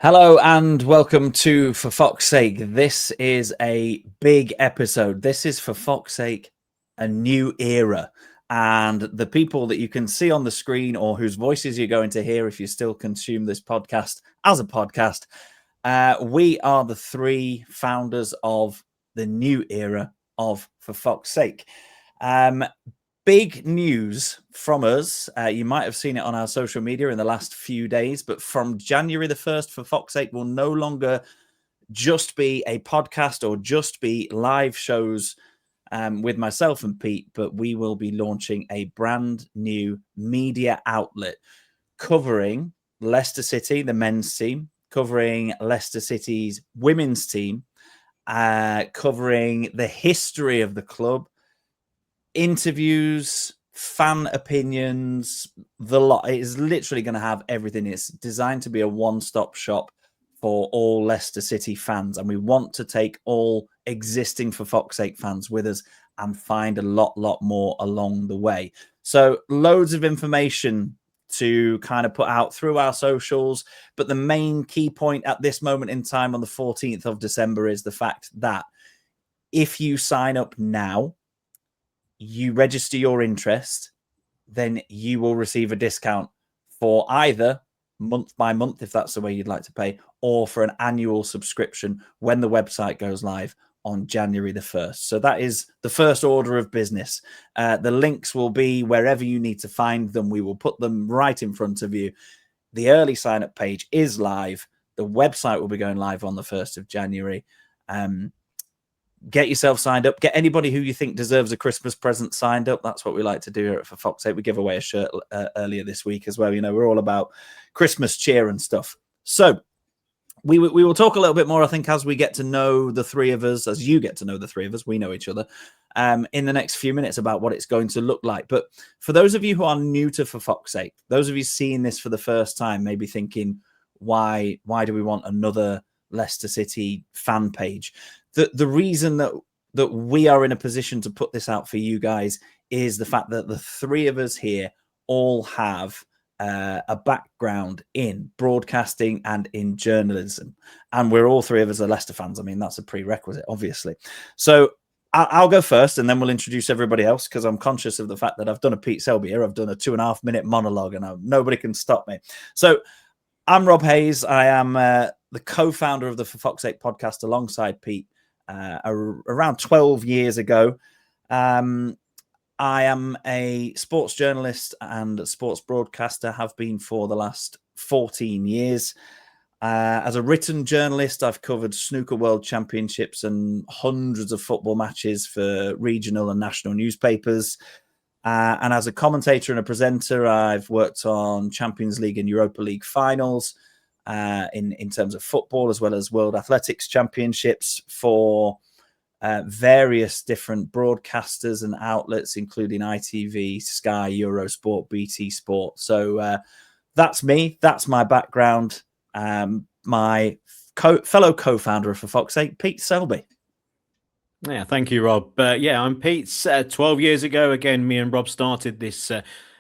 Hello and welcome to For Fox's Sake. This is a big episode. This is, for Fox's sake, a new era. And the people that you can see on the screen or whose voices you're going to hear if you still consume this podcast as a podcast, we are the three founders of the new era of For Fox's Sake. Big news from us. You might have seen it on our social media in the last few days, but from January the 1st, For Fox's Sake will no longer just be a podcast or just be live shows with myself and Pete, but we will be launching a brand new media outlet covering Leicester City, the men's team, covering Leicester City's women's team, covering the history of the club, interviews, fan opinions, the lot. It is literally going to have everything. It's designed to be a one-stop shop for all Leicester City fans, and we want to take all existing For Fox's Sake fans with us and find a lot more along the way. So loads of information to kind of put out through our socials, but the main key point at this moment in time on the 14th of December is the fact that if you sign up now, you register your interest, then you will receive a discount for either month by month, if that's the way you'd like to pay, or for an annual subscription when the website goes live on January the 1st. So that is the first order of business. The links will be wherever you need to find them. We will put them right in front of you. The early sign-up page is live. The website will be going live on the 1st of January. Get yourself signed up. Get anybody who you think deserves a Christmas present signed up. That's what we like to do here at For Fox's Sake. We give away a shirt earlier this week as well. You know, we're all about Christmas cheer and stuff. So we will talk a little bit more, I think, as we get to know the three of us, as you get to know the three of us. We know each other in the next few minutes about what it's going to look like. But for those of you who are new to For Fox's Sake, those of you seeing this for the first time, maybe thinking, why do we want another Leicester City fan page? The reason that we are in a position to put this out for you guys is the fact that the three of us here all have a background in broadcasting and in journalism. And we're all three of us are Leicester fans. I mean, that's a prerequisite, obviously. So I'll go first and then we'll introduce everybody else, because I'm conscious of the fact that I've done a Pete Selby here. I've done a 2.5-minute monologue and nobody can stop me. So I'm Rob Hayes. I am the co-founder of the For Fox's Sake podcast alongside Pete. Around 12 years ago. I am a sports journalist and a sports broadcaster, have been for the last 14 years. As a written journalist, I've covered snooker world championships and hundreds of football matches for regional and national newspapers. And as a commentator and a presenter, I've worked on Champions League and Europa League finals, in terms of football, as well as World Athletics Championships for various different broadcasters and outlets, including ITV, Sky, Eurosport, BT Sport. So that's me. That's my background. My fellow co-founder of For Fox's Sake, Pete Selby. Yeah, thank you, Rob. I'm Pete's. 12 years ago, again, me and Rob started this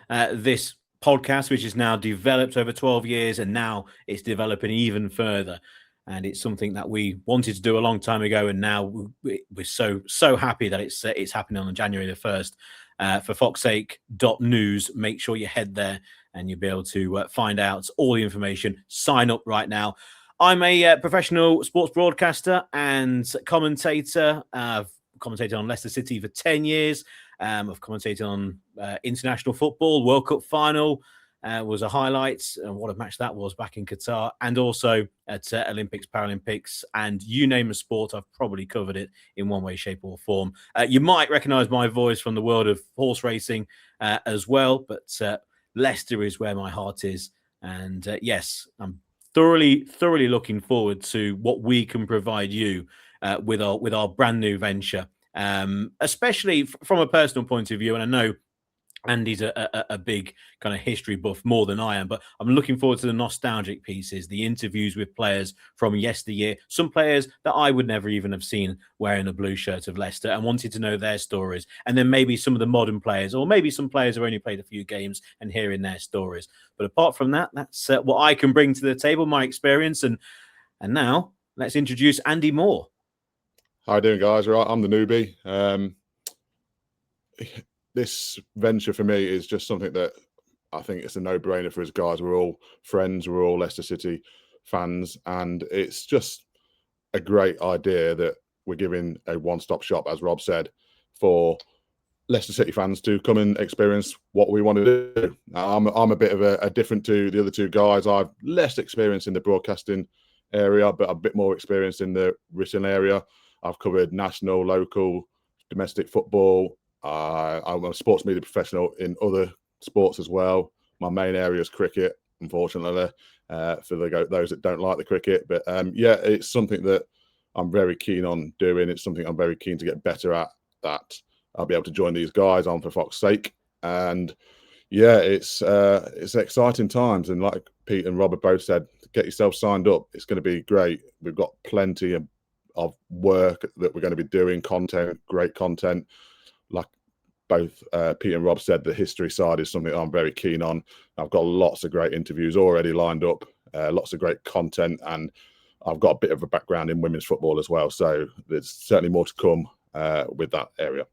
this podcast, which is now developed over 12 years, and now it's developing even further. And it's something that we wanted to do a long time ago, and now we're so happy that it's happening on January the 1st. For foxsake.news, make sure you head there and you'll be able to find out all the information. Sign up right now. I'm a professional sports broadcaster and commentator. I've commentated on Leicester City for 10 years. I've commentated on international football. World Cup final was a highlight, and what a match that was back in Qatar, and also at Olympics, Paralympics, and you name a sport, I've probably covered it in one way, shape or form. You might recognise my voice from the world of horse racing as well, but Leicester is where my heart is. And yes, I'm thoroughly looking forward to what we can provide you with our brand new venture. Especially from a personal point of view. And I know Andy's a big kind of history buff, more than I am, but I'm looking forward to the nostalgic pieces, the interviews with players from yesteryear, some players that I would never even have seen wearing a blue shirt of Leicester, and wanted to know their stories. And then maybe some of the modern players, or maybe some players who only played a few games, and hearing their stories. But apart from that, that's what I can bring to the table, my experience. And now let's introduce Andy Moore. How you doing, guys? Right, I'm the newbie. This venture for me is just something that I think it's a no-brainer for us guys. We're all friends, we're all Leicester City fans, and it's just a great idea that we're giving a one-stop shop, as Rob said, for Leicester City fans to come and experience what we want to do. I'm a bit of a different to the other two guys. I've less experience in the broadcasting area, but a bit more experience in the written area. I've covered national, local, domestic football. I'm a sports media professional in other sports as well. My main area is cricket, unfortunately, for those that don't like the cricket. But yeah, it's something that I'm very keen on doing. It's something I'm very keen to get better at, that I'll be able to join these guys on for Fox's sake. And yeah, it's exciting times. And like Pete and Rob have both said, get yourself signed up. It's going to be great. We've got plenty of work that we're going to be doing, content, great content. Like both Pete and Rob said, the history side is something I'm very keen on. I've got lots of great interviews already lined up, lots of great content, and I've got a bit of a background in women's football as well. So there's certainly more to come with that area.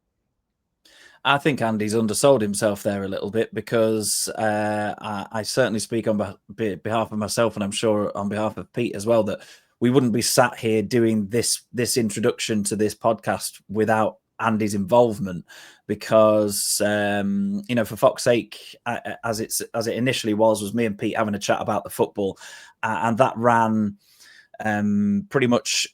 I think Andy's undersold himself there a little bit, because I certainly speak on behalf of myself, and I'm sure on behalf of Pete as well, that we wouldn't be sat here doing this introduction to this podcast without Andy's involvement, because for Fox's sake, as it initially was me and Pete having a chat about the football, and that ran pretty much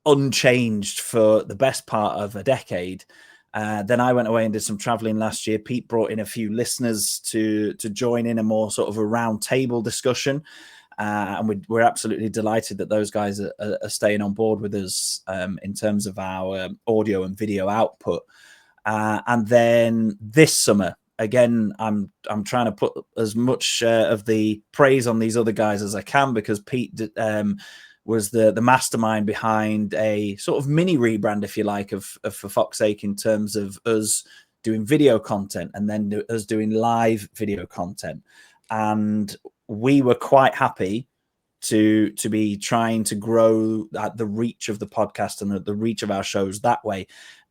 unchanged for the best part of a decade. Then I went away and did some traveling last year. Pete brought in a few listeners to join in a more sort of a round table discussion. And we're absolutely delighted that those guys are staying on board with us in terms of our audio and video output. And then this summer, again, I'm trying to put as much of the praise on these other guys as I can, because Pete was the mastermind behind a sort of mini rebrand, if you like, of For Fox's Sake, in terms of us doing video content and then us doing live video content. And we were quite happy to be trying to grow the reach of the podcast and the reach of our shows that way.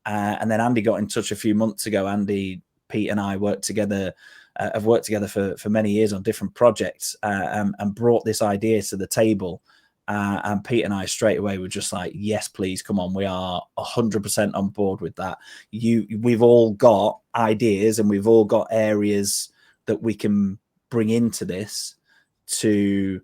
And then Andy got in touch a few months ago. Andy, Pete and I have worked together for many years on different projects, and brought this idea to the table. And Pete and I straight away were just like, yes, please, come on. We are 100% on board with that. We've all got ideas, and we've all got areas that we can bring into this to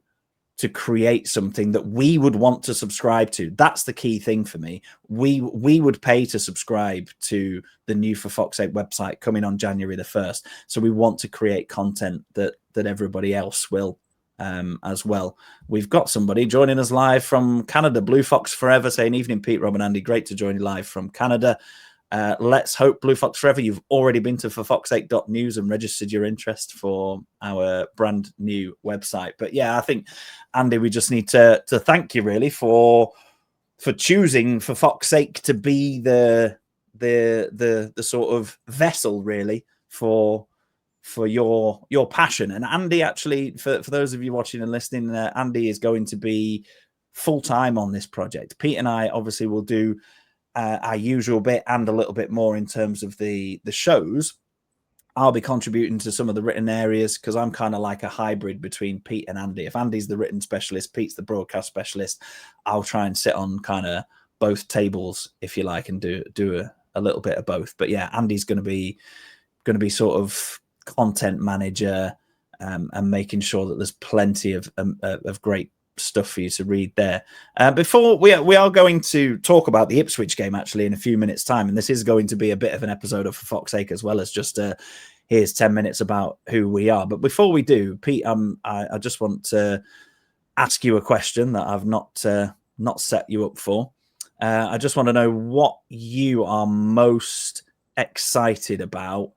create something that we would want to subscribe to. That's the key thing for me. We would pay to subscribe to the new For Fox's Sake website coming on January the 1st. So we want to create content that everybody else will as well. We've got somebody joining us live from Canada, Blue Fox Forever, saying, evening, Pete, Rob and Andy. Great to join you live from Canada. Let's hope, Blue Fox Forever, you've already been to forfoxsake.news and registered your interest for our brand new website. But yeah, I think, Andy, we just need to thank you really for choosing For Fox's Sake to be the sort of vessel really for your passion. And Andy, actually, for those of you watching and listening, Andy is going to be full-time on this project. Pete and I obviously will do our usual bit and a little bit more in terms of the shows. I'll be contributing to some of the written areas, because I'm kind of like a hybrid between Pete and Andy. If Andy's the written specialist, Pete's the broadcast specialist, I'll try and sit on kind of both tables, if you like, and do a little bit of both. But yeah, Andy's going to be sort of content manager, and making sure that there's plenty of great stuff for you to read there. Before we are going to talk about the Ipswich game actually in a few minutes time, and this is going to be a bit of an episode of For Fox's Sake, as well as just here's 10 minutes about who we are. But before we do, Pete, I just want to ask you a question that I've not set you up for. I just want to know what you are most excited about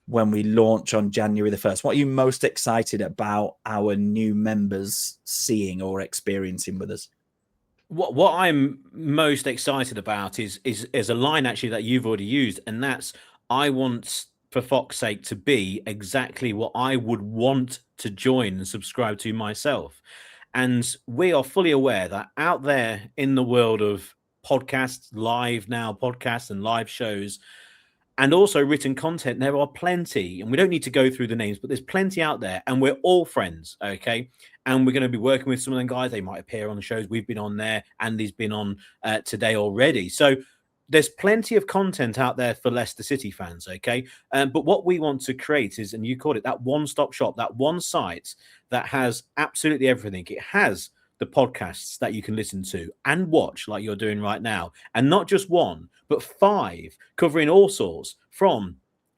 when we launch on January the 1st? What are you most excited about our new members seeing or experiencing with us? What I'm most excited about is a line actually that you've already used, and that's, I want For Fox's Sake to be exactly what I would want to join and subscribe to myself. And we are fully aware that out there in the world of podcasts, live now podcasts and live shows, and also written content, there are plenty, and we don't need to go through the names, but there's plenty out there, and we're all friends, okay? And we're going to be working with some of them guys. They might appear on the shows. We've been on there. Andy's been on today already. So there's plenty of content out there for Leicester City fans, okay? But what we want to create is, and you called it, that one-stop shop, that one site that has absolutely everything. It has the podcasts that you can listen to and watch like you're doing right now. And not just one, but 5, covering all sorts, from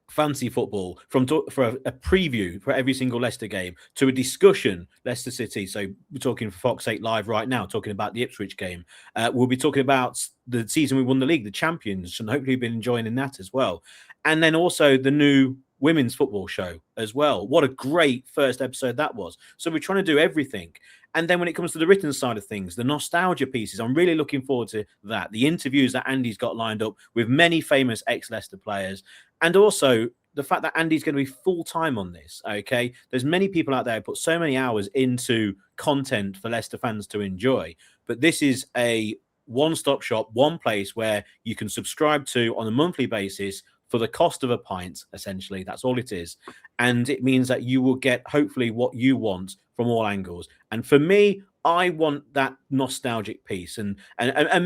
fantasy football, for a preview for every single Leicester game, to a discussion, Leicester City. So we're talking For Fox's Sake live right now, talking about the Ipswich game. We'll be talking about the season we won the league, the champions, and hopefully been enjoying that as well. And then also the new women's football show as well. What a great first episode that was. So we're trying to do everything. And then when it comes to the written side of things, the nostalgia pieces, I'm really looking forward to that. The interviews that Andy's got lined up with many famous ex-Leicester players. And also the fact that Andy's going to be full-time on this, okay? There's many people out there who put so many hours into content for Leicester fans to enjoy. But this is a one-stop shop, one place where you can subscribe to on a monthly basis for the cost of a pint, essentially. That's all it is. And it means that you will get, hopefully, what you want from all angles. And for me, I want that nostalgic piece. And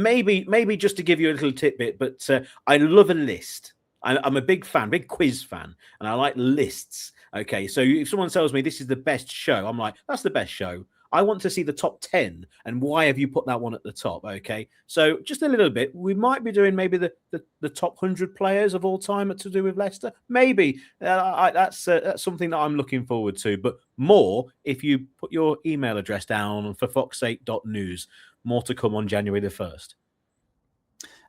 maybe just to give you a little tidbit, but I love a list. I'm a big fan, big quiz fan, and I like lists. Okay, so if someone tells me this is the best show, I'm like, that's the best show. I want to see the top 10, and why have you put that one at the top? Okay, so just a little bit. We might be doing maybe the top 100 players of all time to do with Leicester. Maybe that's something that I'm looking forward to. But more, if you put your email address down on forfoxsake.news, more to come on January the 1st.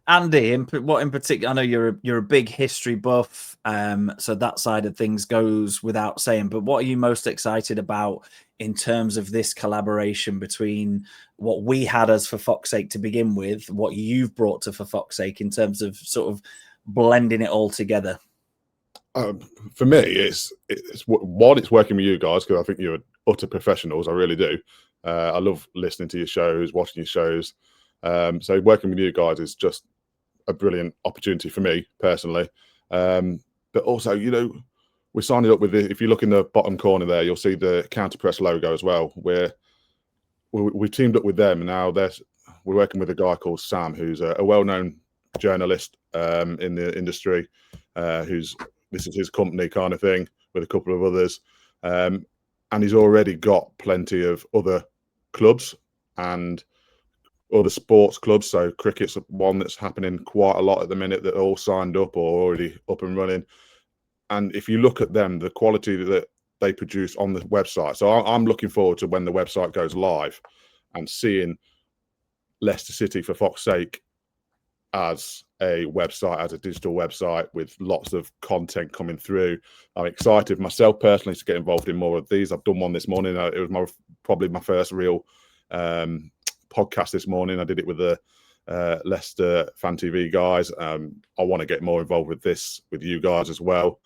Andy, what in particular? I know you're a big history buff, so that side of things goes without saying. But what are you most excited about in terms of this collaboration between what we had as For Fox's Sake to begin with, what you've brought to For Fox's Sake in terms of sort of blending it all together? For me, it's working with you guys, because I think you're utter professionals. I really do. I love listening to your shows, watching your shows. So working with you guys is just a brilliant opportunity for me personally. But also, you know, we're signing up with the, if you look in the bottom corner there, you'll see the Counterpress logo as well. We teamed up with them, and now we're working with a guy called Sam, who's a well-known journalist in the industry. This is his company kind of thing, with a couple of others, and he's already got plenty of other clubs and other sports clubs. So cricket's one that's happening quite a lot at the minute, that are all signed up or already up and running. And if you look at them, the quality that they produce on the website. So I'm looking forward to when the website goes live and seeing Leicester City For Fox's Sake as a website, as a digital website with lots of content coming through. I'm excited myself personally to get involved in more of these. I've done one this morning. It was probably my first real podcast this morning. I did it with the Leicester Fan TV guys. I want to get more involved with this with you guys as well.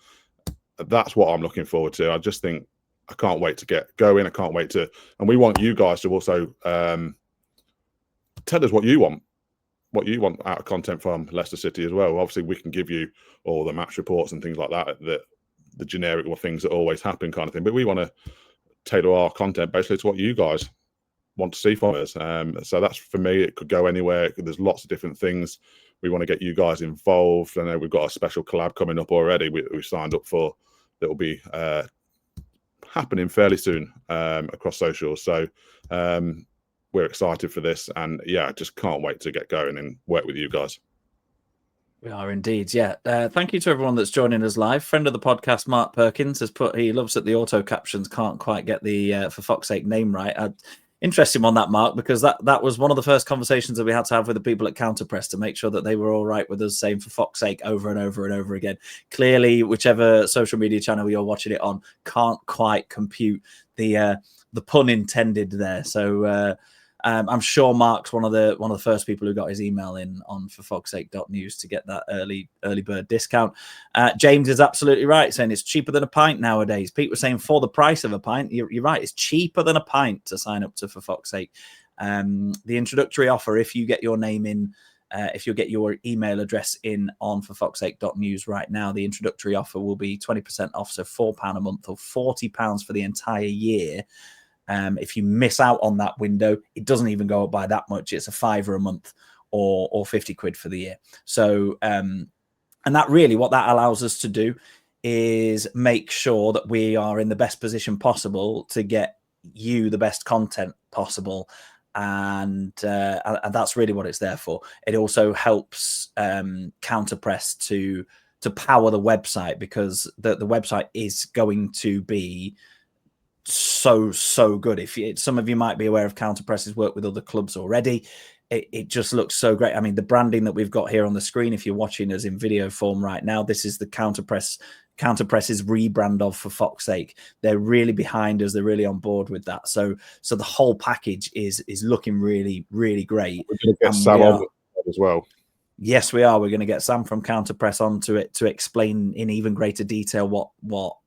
That's what I'm looking forward to. I just think I can't wait to get going. I can't wait to, and we want you guys to also tell us what you want out of content from Leicester City as well. Obviously, we can give you all the match reports and things like that, the generic things that always happen kind of thing. But we want to tailor our content basically to what you guys want to see from us. So that's, for me, it could go anywhere. There's lots of different things. We want to get you guys involved. I know we've got a special collab coming up already. We signed up for, that will be happening fairly soon across socials. So we're excited for this, and yeah, just can't wait to get going and work with you guys. We are indeed, yeah. Thank you to everyone that's joining us live. Friend of the podcast, Mark Perkins, has put, he loves that the auto captions can't quite get the For Fox's Sake name right. Interesting one, that, Mark, because that was one of the first conversations that we had to have with the people at Counterpress to make sure that they were all right with us saying "for fuck's sake" over and over and over again. Clearly, whichever social media channel you're watching it on can't quite compute the pun intended there. So I'm sure Mark's one of the first people who got his email in on forfogsake.news to get that early bird discount. James is absolutely right, saying it's cheaper than a pint nowadays. Pete was saying for the price of a pint. You're right, it's cheaper than a pint to sign up to For Fuck's Sake. The introductory offer, if you get your name in, if you get your email address in on forfogsake.news right now, the introductory offer will be 20% off, so £4 a month or £40 for the entire year. If you miss out on that window, it doesn't even go up by that much. It's a £5 a month or 50 quid for the year. So, and that really, what that allows us to do is make sure that we are in the best position possible to get you the best content possible. And that's really what it's there for. It also helps Counterpress to power the website, because the website is going to be so good. If some of you might be aware of Counterpress's work with other clubs already, it just looks so great. I mean, the branding that we've got here on the screen, if you're watching us in video form right now, this is the Counterpress's rebrand of For Fuck's Sake. They're really behind us. They're really on board with that. So the whole package is looking really, really great. We're going to get Sam on as well. Yes, we are. We're going to get Sam from Counterpress onto it to explain in even greater detail what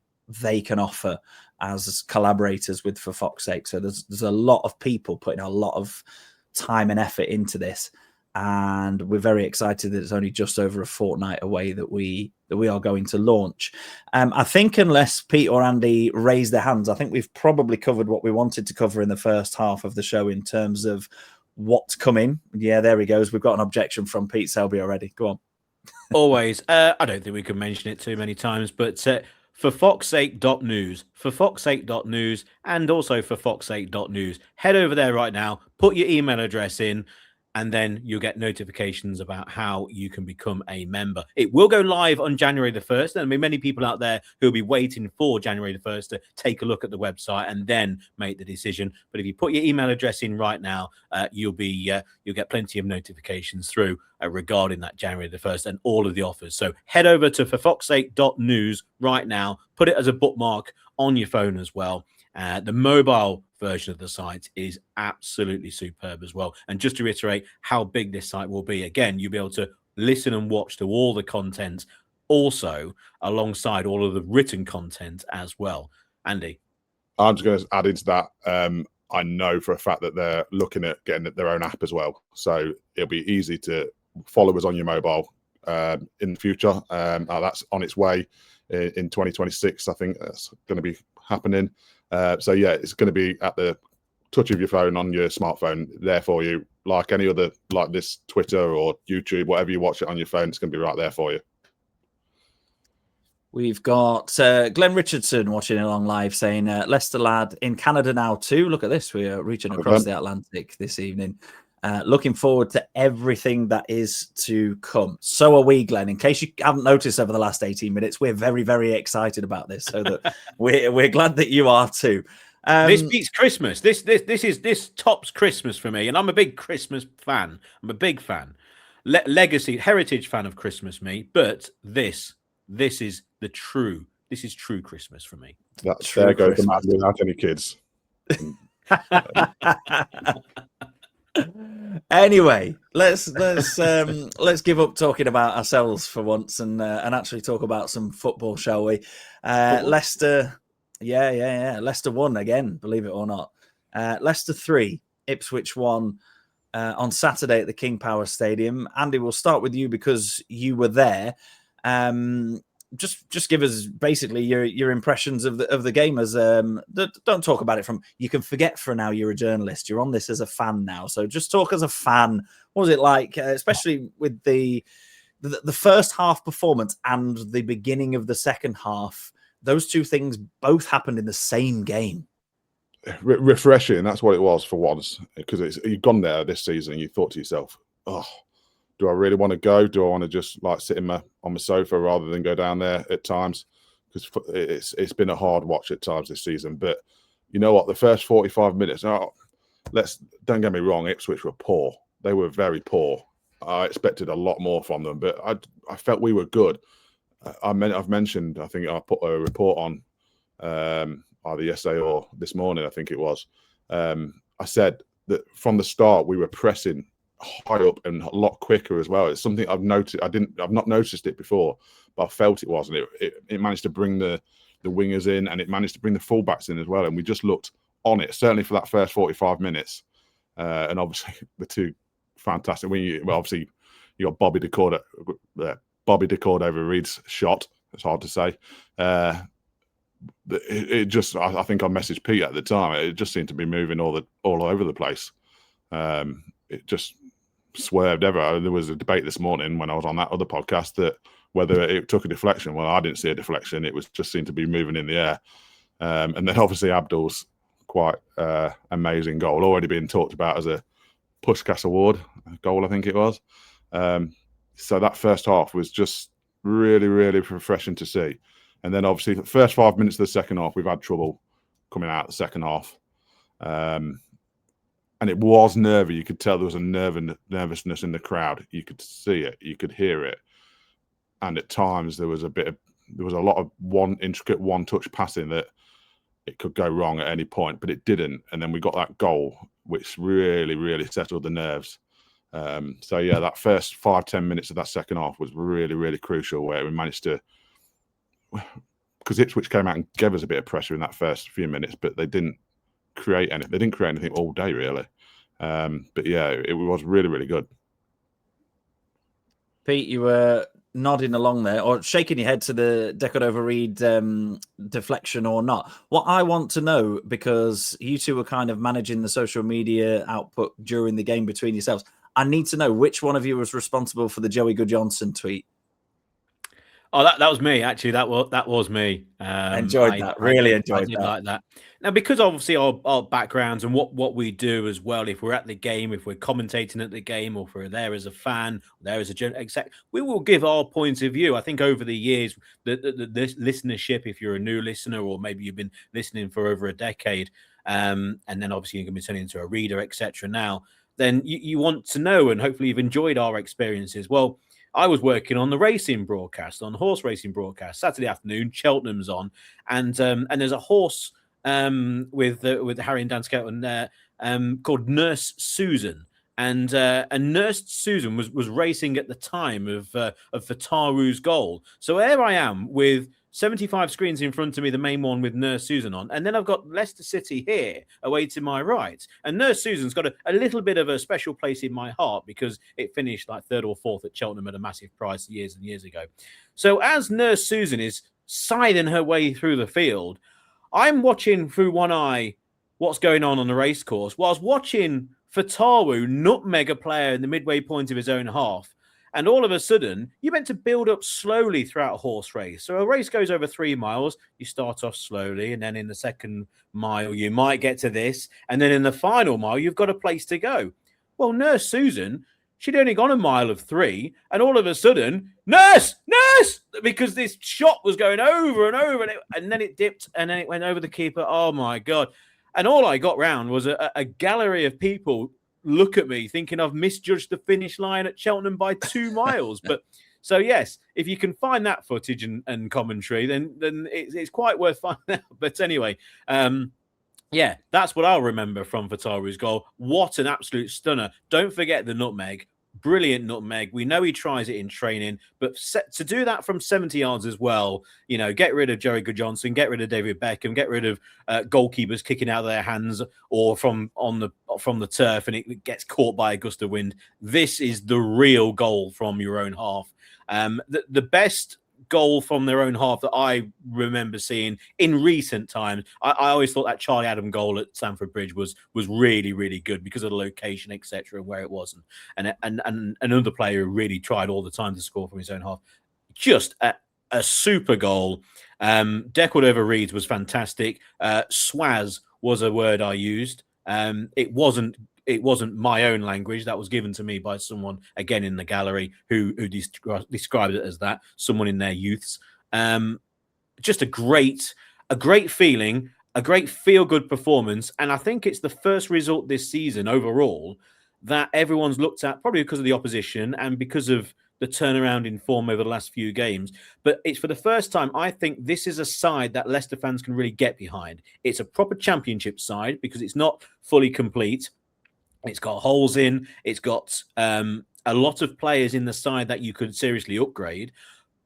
they can offer as collaborators with For Fuck's Sake. So there's a lot of people putting a lot of time and effort into this, and we're very excited that it's only just over a fortnight away that we are going to launch. I think, unless Pete or Andy raise their hands, I think we've probably covered what we wanted to cover in the first half of the show in terms of what's coming. Yeah, there he goes. We've got an objection from Pete Selby already. Go on. Always. I don't think we can mention it too many times, but forfoxsake.news, forfoxsake.news, and also forfoxsake.news. Head over there right now, put your email address in, and then you'll get notifications about how you can become a member. It will go live on January the 1st. There'll be many people out there who'll be waiting for January the 1st to take a look at the website and then make the decision. But if you put your email address in right now, you'll get plenty of notifications through regarding that January the 1st and all of the offers. So head over to forfoxsake.news right now. Put it as a bookmark on your phone as well. The mobile version of the site is absolutely superb as well. And just to reiterate how big this site will be, again, you'll be able to listen and watch to all the content, also alongside all of the written content as well. Andy? I'm just going to add into that. I know for a fact that they're looking at getting their own app as well. So it'll be easy to follow us on your mobile in the future. That's on its way in 2026. I think that's going to be happening. So yeah, it's going to be at the touch of your phone on your smartphone there for you, like any other, like this Twitter or YouTube, whatever you watch it on your phone, it's going to be right there for you. We've got Glenn Richardson watching along live saying, Leicester lad in Canada now too. Look at this. We are reaching across the Atlantic this evening. Looking forward to everything that is to come. So are we, Glenn. In case you haven't noticed over the last 18 minutes, we're very, very excited about this. So that we're glad that you are too. This beats Christmas. This tops Christmas for me, and I'm a big Christmas fan. I'm a big fan, legacy, heritage fan of Christmas, me. But this is true Christmas for me. That's true. There goes the man without any kids. Anyway, let's give up talking about ourselves for once and actually talk about some football, shall we? Leicester, yeah. Leicester won again, believe it or not. Leicester 3, Ipswich 1 on Saturday at the King Power Stadium. Andy, we'll start with you because you were there. Just give us basically your impressions of the game. As don't talk about it from, you can forget for now you're a journalist, you're on this as a fan now, so just talk as a fan. What was it like, especially with the first half performance and the beginning of the second half? Those two things both happened in the same game. Refreshing, that's what it was for once, because you've gone there this season and you thought to yourself, oh, do I really want to go? Do I want to just like sit on my sofa rather than go down there at times? Because it's been a hard watch at times this season. But you know what? The first 45 minutes, don't get me wrong, Ipswich were poor. They were very poor. I expected a lot more from them, but I felt we were good. I've mentioned, I think I put a report on either yesterday or this morning, I think it was. I said that from the start we were pressing high up and a lot quicker as well. It's something I've noticed. I've not noticed it before, but I felt it was, and it managed to bring the wingers in, and it managed to bring the fullbacks in as well. And we just looked on it, certainly for that first 45 minutes. And obviously the two fantastic. Obviously you got Bobby Decord over Reed's shot. It's hard to say. It just, I think I messaged Pete at the time. It just seemed to be moving all over the place. It just swerved ever. There was a debate this morning when I was on that other podcast that whether it took a deflection. Well, I didn't see a deflection. It was just seemed to be moving in the air. And then obviously Abdul's quite amazing goal, already being talked about as a Pushkas Award goal, I think it was. So that first half was just really, really refreshing to see. And then obviously the first 5 minutes of the second half, we've had trouble coming out the second half. And it was nervy. You could tell there was a nervousness in the crowd. You could see it. You could hear it. And at times there was a lot of intricate one-touch passing that it could go wrong at any point, but it didn't. And then we got that goal, which really, really settled the nerves. So yeah, that first 5-10 minutes of that second half was really, really crucial, where we managed to, because Ipswich came out and gave us a bit of pressure in that first few minutes, but they didn't create anything. They didn't create anything all day, really. But yeah, it was really, really good. Pete, you were nodding along there or shaking your head to the Decordova-Reid deflection or not. What I want to know, because you two were kind of managing the social media output during the game between yourselves, I need to know which one of you was responsible for the Joey Goodjohnson tweet. Oh, that was me, actually. That was me. Enjoyed that. Really enjoyed that. Like that. Now, because obviously our backgrounds and what we do as well, if we're at the game, if we're commentating at the game, or if we're there as a fan, or there as a general exec, we will give our point of view. I think over the years, the listenership, if you're a new listener, or maybe you've been listening for over a decade, and then obviously you're going to be turning into a reader, etc. now, then you want to know, and hopefully you've enjoyed our experiences. Well, I was working on the racing broadcast, on horse racing broadcast, Saturday afternoon. Cheltenham's on, and there's a horse with Harry and Dan Skelton called Nurse Susan, and Nurse Susan was racing at the time of Fataru's goal. So there I am with 75 screens in front of me, the main one with Nurse Susan on. And then I've got Leicester City here away to my right. And Nurse Susan's got a little bit of a special place in my heart because it finished like third or fourth at Cheltenham at a massive price years and years ago. So as Nurse Susan is siding her way through the field, I'm watching through one eye what's going on the race course, whilst watching Fataru nutmeg a player in the midway point of his own half. And all of a sudden, you're meant to build up slowly throughout a horse race. So a race goes over 3 miles. You start off slowly. And then in the second mile, you might get to this. And then in the final mile, you've got a place to go. Well, Nurse Susan, she'd only gone a mile of 3. And all of a sudden, Nurse! Because this shot was going over and over. And then it dipped. And then it went over the keeper. Oh, my God. And all I got round was a gallery of people look at me thinking I've misjudged the finish line at Cheltenham by 2 miles. But so, yes, if you can find that footage and commentary, then it's quite worth finding out. But anyway, yeah, that's what I'll remember from Fataru's goal. What an absolute stunner. Don't forget the nutmeg. Brilliant nutmeg. We know he tries it in training, but to do that from 70 yards as well, you know, get rid of Joey Goodjohnson, get rid of David Beckham, get rid of goalkeepers kicking out of their hands or from the turf, and it gets caught by a gust of wind. This is the real goal from your own half. The best goal from their own half that I remember seeing in recent times. I always thought that Charlie Adam goal at Stamford Bridge was really, really good because of the location, etc., and where it was, and another player who really tried all the time to score from his own half. Just a super goal. Decordova-Reid was fantastic. Swaz was a word I used. It wasn't my own language. That was given to me by someone, again, in the gallery who described it as that, someone in their youths. Just a great feeling. a great feel-good performance. And I think it's the first result this season overall that everyone's looked at, probably because of the opposition and because of the turnaround in form over the last few games. But it's for the first time, I think this is a side that Leicester fans can really get behind. It's a proper championship side because it's not fully complete. It's got holes in. It's got a lot of players in the side that you could seriously upgrade.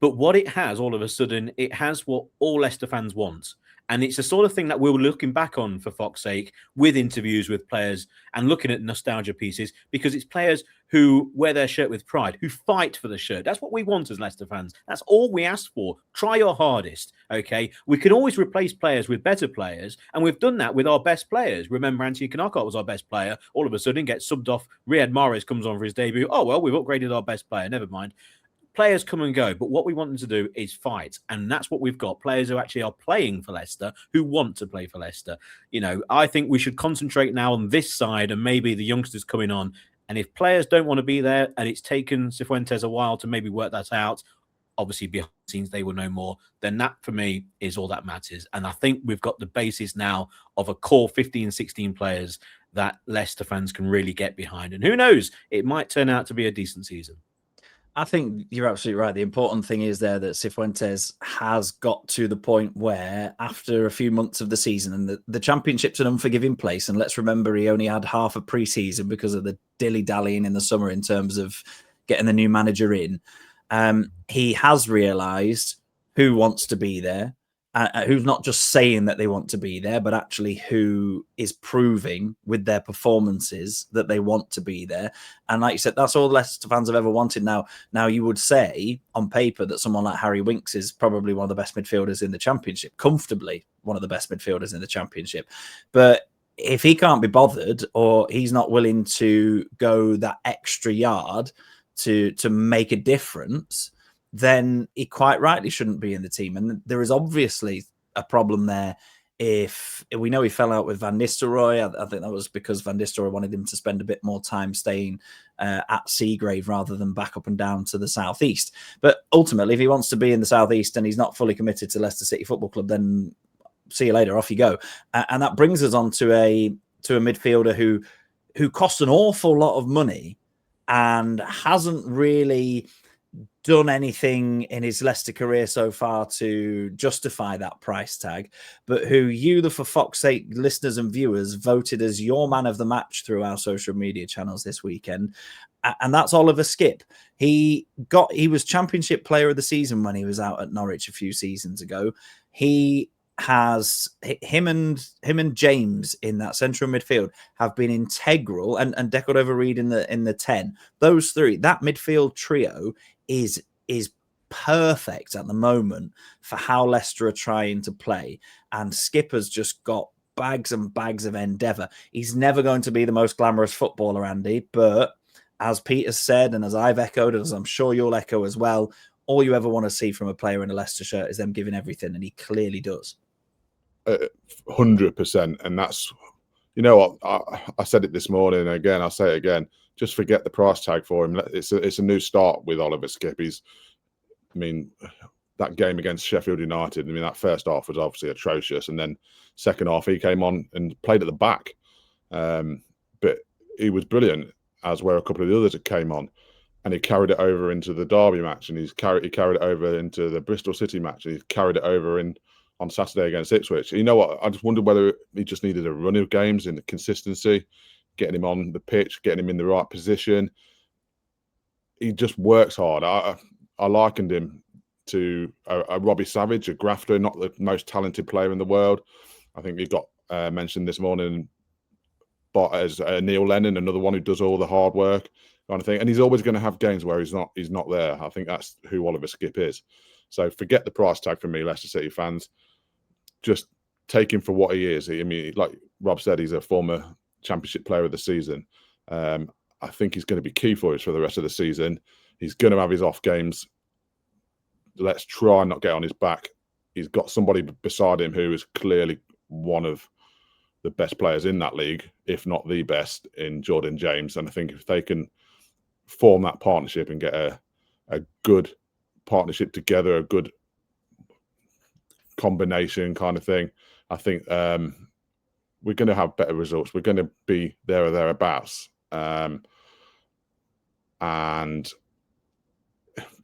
But what it has, all of a sudden, it has what all Leicester fans want. And it's the sort of thing that we're looking back on, for fuck's sake, with interviews with players and looking at nostalgia pieces, because it's players who wear their shirt with pride, who fight for the shirt. That's what we want as Leicester fans. That's all we ask for. Try your hardest, okay? We can always replace players with better players, and we've done that with our best players. Remember, Anthony Knockout was our best player. All of a sudden, gets subbed off. Riyad Mahrez comes on for his debut. Oh, well, we've upgraded our best player. Never mind. Players come and go, but what we want them to do is fight. And that's what we've got. Players who actually are playing for Leicester, who want to play for Leicester. You know, I think we should concentrate now on this side and maybe the youngsters coming on. And if players don't want to be there and it's taken Cifuentes a while to maybe work that out, obviously behind the scenes they will know more, then that for me is all that matters. And I think we've got the basis now of a core 15, 16 players that Leicester fans can really get behind. And who knows, it might turn out to be a decent season. I think you're absolutely right. The important thing is there that Cifuentes has got to the point where, after a few months of the season, and the Championship's an unforgiving place, and let's remember he only had half a pre-season because of the dilly-dallying in the summer in terms of getting the new manager in. He has realised who wants to be there, who's not just saying that they want to be there, but actually who is proving with their performances that they want to be there. And like you said, that's all Leicester fans have ever wanted. Now you would say on paper that someone like Harry Winks is probably one of the best midfielders in the Championship, comfortably one of the best midfielders in the Championship. But if he can't be bothered, or he's not willing to go that extra yard to make a difference, then he quite rightly shouldn't be in the team. And there is obviously a problem there. If we know he fell out with Van Nistelrooy, I think that was because Van Nistelrooy wanted him to spend a bit more time staying at Seagrave rather than back up and down to the southeast. But ultimately, if he wants to be in the southeast and he's not fully committed to Leicester City Football Club, then see you later, off you go. And that brings us on to a midfielder who costs an awful lot of money and hasn't really done anything in his Leicester career so far to justify that price tag, but who you, the For Fox's Sake listeners and viewers, voted as your man of the match through our social media channels this weekend. And that's Oliver Skipp. He was Championship Player of the Season when he was out at Norwich a few seasons ago. He has him and James in that central midfield have been integral, and Decordova-Reid in the 10. Those three, that midfield trio is perfect at the moment for how Leicester are trying to play. And Skipp has just got bags and bags of endeavour. He's never going to be the most glamorous footballer, Andy, but as Peter said, and as I've echoed, and as I'm sure you'll echo as well, all you ever want to see from a player in a Leicester shirt is them giving everything, and he clearly does. 100%. And that's, you know what, I said it this morning, and again, I'll say it again, just forget the price tag for him. It's a new start with Oliver Skipp. That game against Sheffield United, that first half was obviously atrocious, and then second half he came on and played at the back. But he was brilliant, as were a couple of the others that came on, and he carried it over into the Derby match, and he carried it over into the Bristol City match, and he carried it over on Saturday against Ipswich. You know what? I just wondered whether he just needed a run of games in the consistency, getting him on the pitch, getting him in the right position. He just works hard. I likened him to a Robbie Savage, a grafter, not the most talented player in the world. I think he got mentioned this morning, but as Neil Lennon, another one who does all the hard work kind of thing. And he's always going to have games where he's not there. I think that's who Oliver Skipp is. So forget the price tag for me, Leicester City fans. Just take him for what he is. Like Rob said, he's a former Championship Player of the Season. I think he's going to be key for us for the rest of the season. He's going to have his off games. Let's try and not get on his back. He's got somebody beside him who is clearly one of the best players in that league, if not the best, in Jordan James. And I think if they can form that partnership and get a good partnership together, a good combination kind of thing, I think we're going to have better results. We're going to be there or thereabouts. And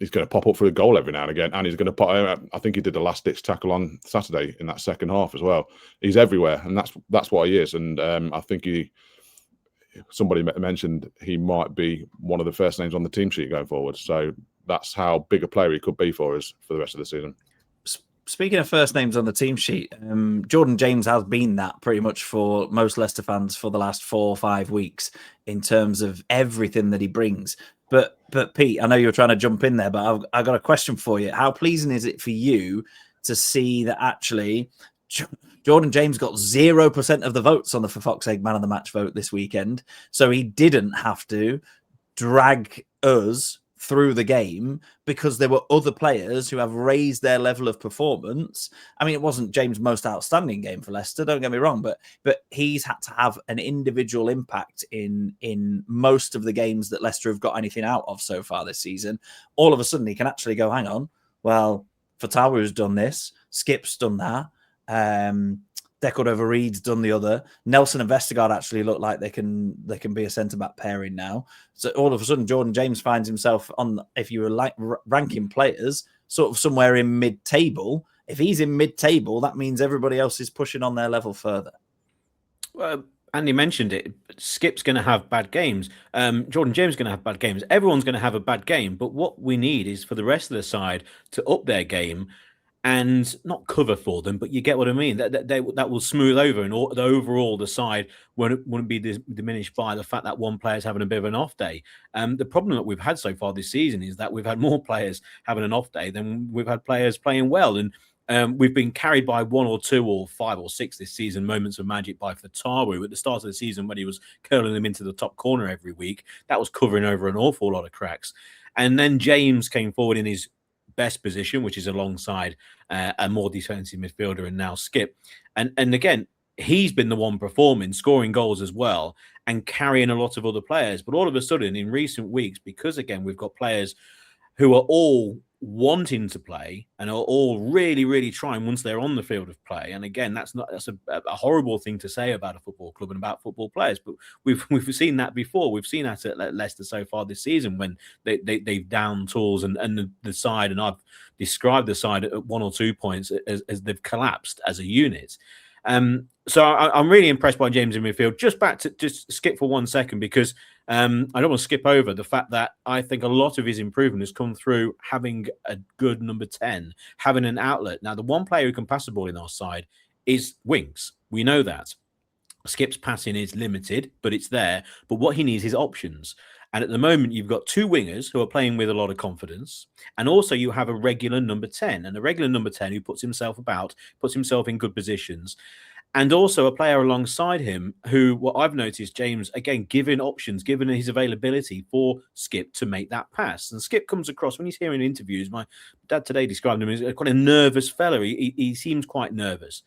he's going to pop up for a goal every now and again. And he's going to put, I think he did the last-ditch tackle on Saturday in that second half as well. He's everywhere, and that's what he is. And I think somebody mentioned he might be one of the first names on the team sheet going forward. So that's how big a player he could be for us for the rest of the season. Speaking of first names on the team sheet, Jordan James has been that pretty much for most Leicester fans for the last 4 or 5 weeks in terms of everything that he brings. But Pete, I know you're trying to jump in there, but I've got a question for you. How pleasing is it for you to see that actually Jordan James got 0% of the votes on the For Fox's Sake Man of the Match vote this weekend, so he didn't have to drag us through the game because there were other players who have raised their level of performance. I mean, it wasn't James' most outstanding game for Leicester, don't get me wrong, but he's had to have an individual impact in most of the games that Leicester have got anything out of so far this season. All of a sudden, he can actually go, hang on, well, Fatawa's done this, Skip's done that, Deco-Reed's done the other. Nelson and Vestergaard actually look like they can be a centre-back pairing now. So all of a sudden, Jordan James finds himself on, if you were like ranking players, sort of somewhere in mid-table. If he's in mid-table, that means everybody else is pushing on their level further. Well, Andy mentioned it. Skip's going to have bad games. Jordan James is going to have bad games. Everyone's going to have a bad game. But what we need is for the rest of the side to up their game and not cover for them, but you get what I mean. That will smooth over, and overall the side wouldn't be diminished by the fact that one player's having a bit of an off day. The problem that we've had so far this season is that we've had more players having an off day than we've had players playing well, and we've been carried by 1 or 2 or 5 or 6 this season. Moments of magic by Fatawa at the start of the season when he was curling them into the top corner every week. That was covering over an awful lot of cracks, and then James came forward in his best position, which is alongside a more defensive midfielder and now Skip. And again, he's been the one performing, scoring goals as well, and carrying a lot of other players. But all of a sudden, in recent weeks, because again, we've got players who are all wanting to play and are all really, really trying once they're on the field of play. And again, that's a horrible thing to say about a football club and about football players, but we've seen that before. We've seen that at Leicester so far this season when they've downed tools and the side, and I've described the side at 1 or 2 points as they've collapsed as a unit. So I'm really impressed by James in midfield. Just skip for 1 second, because I don't want to skip over the fact that I think a lot of his improvement has come through having a good number 10, having an outlet. Now, the one player who can pass the ball in our side is Winks. We know that. Skip's passing is limited, but it's there. But what he needs is options. And at the moment, you've got 2 wingers who are playing with a lot of confidence. And also you have a regular number 10, and a regular number 10 who puts himself in good positions. And also a player alongside him who, what I've noticed, James, again, given options, given his availability for Skip to make that pass. And Skip comes across, when he's hearing interviews, my dad today described him as quite a nervous fella. He seems quite nervous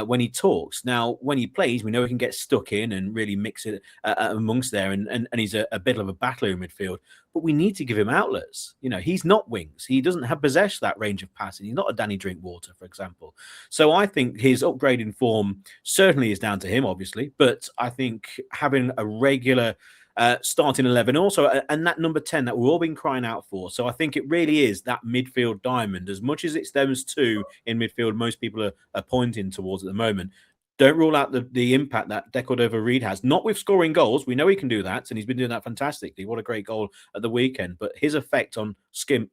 when he talks. Now, when he plays, we know he can get stuck in and really mix it amongst there. And he's a bit of a battler in midfield. But we need to give him outlets. You know, he's not Wings. He doesn't possess that range of passing. He's not a Danny Drinkwater, for example. So I think his upgrade in form certainly is down to him, obviously. But I think having a regular starting 11 also, and that number 10 that we've all been crying out for. So I think it really is that midfield diamond. As much as it's those 2 in midfield most people are pointing towards at the moment, don't rule out the impact that Deco-Reed has. Not with scoring goals. We know he can do that, and he's been doing that fantastically. What a great goal at the weekend. But his effect on Skip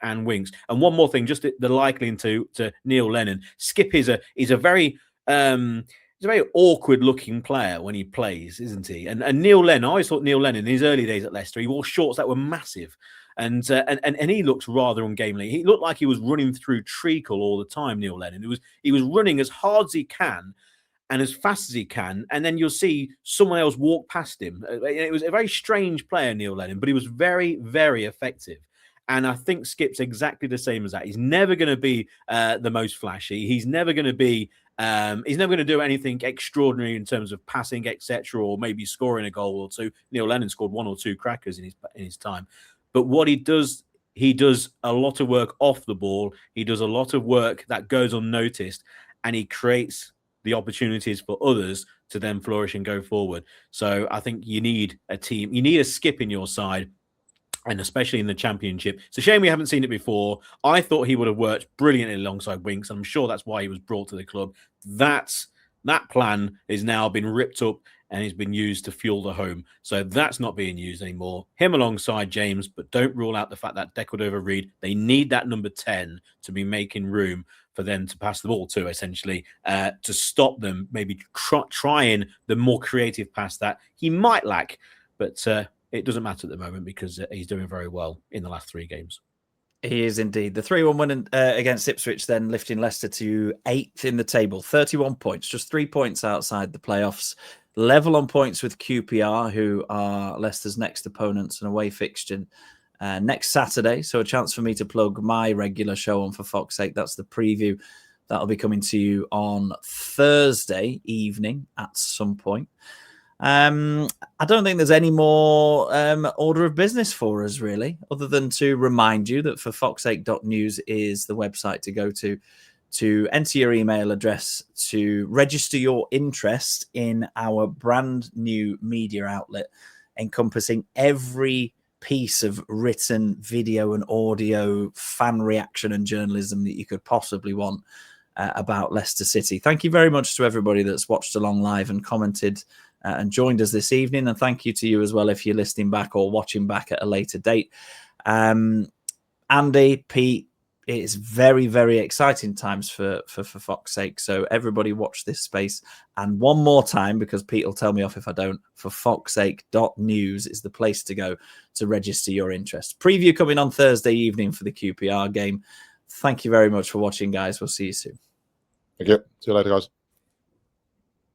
and Winks. And one more thing, just the likening to Neil Lennon. Skip is a very he's a very awkward-looking player when he plays, isn't he? And Neil Lennon, I always thought Neil Lennon in his early days at Leicester, he wore shorts that were massive. And he looked rather ungainly. He looked like he was running through treacle all the time, Neil Lennon. He was running as hard as he can and as fast as he can, and then you'll see someone else walk past him. It was a very strange player, Neil Lennon, but he was very, very effective. And I think Skip's exactly the same as that. He's never going to be the most flashy. He's never going to be. He's never going to do anything extraordinary in terms of passing, etc., or maybe scoring a goal or 2. Neil Lennon scored 1 or 2 crackers in his time. But what he does a lot of work off the ball. He does a lot of work that goes unnoticed, and he creates the opportunities for others to then flourish and go forward. So I think you need a team, you need a skip in your side, and especially in the Championship. It's a shame we haven't seen it before. I thought he would have worked brilliantly alongside Winks, and I'm sure that's why he was brought to the club. That plan is now been ripped up and has been used to fuel the home. So that's not being used anymore. Him alongside James, but don't rule out the fact that Decordova-Reid, they need that number 10 to be making room for them to pass the ball to, essentially, to stop them maybe trying the more creative pass that he might lack. But it doesn't matter at the moment because he's doing very well in the last 3 games. He is indeed. The 3-1 win against Ipswich, then lifting Leicester to 8th in the table, 31 points, just 3 points outside the playoffs. Level on points with QPR, who are Leicester's next opponents and away fixture next Saturday. So a chance for me to plug my regular show on For Fox's Sake. That's the preview. That'll be coming to you on Thursday evening at some point. I don't think there's any more order of business for us, really, other than to remind you that forfoxsake.news is the website to go to enter your email address to register your interest in our brand new media outlet, encompassing every piece of written video and audio, fan reaction and journalism that you could possibly want about Leicester City. Thank you very much to everybody that's watched along live and commented and joined us this evening. And thank you to you as well if you're listening back or watching back at a later date. Andy, Pete, it's very, very exciting times for Fox's Sake. So everybody watch this space. And one more time, because Pete will tell me off if I don't, forfoxsake.news is the place to go to register your interest. Preview coming on Thursday evening for the QPR game. Thank you very much for watching, guys. We'll see you soon. Thank you. See you later, guys.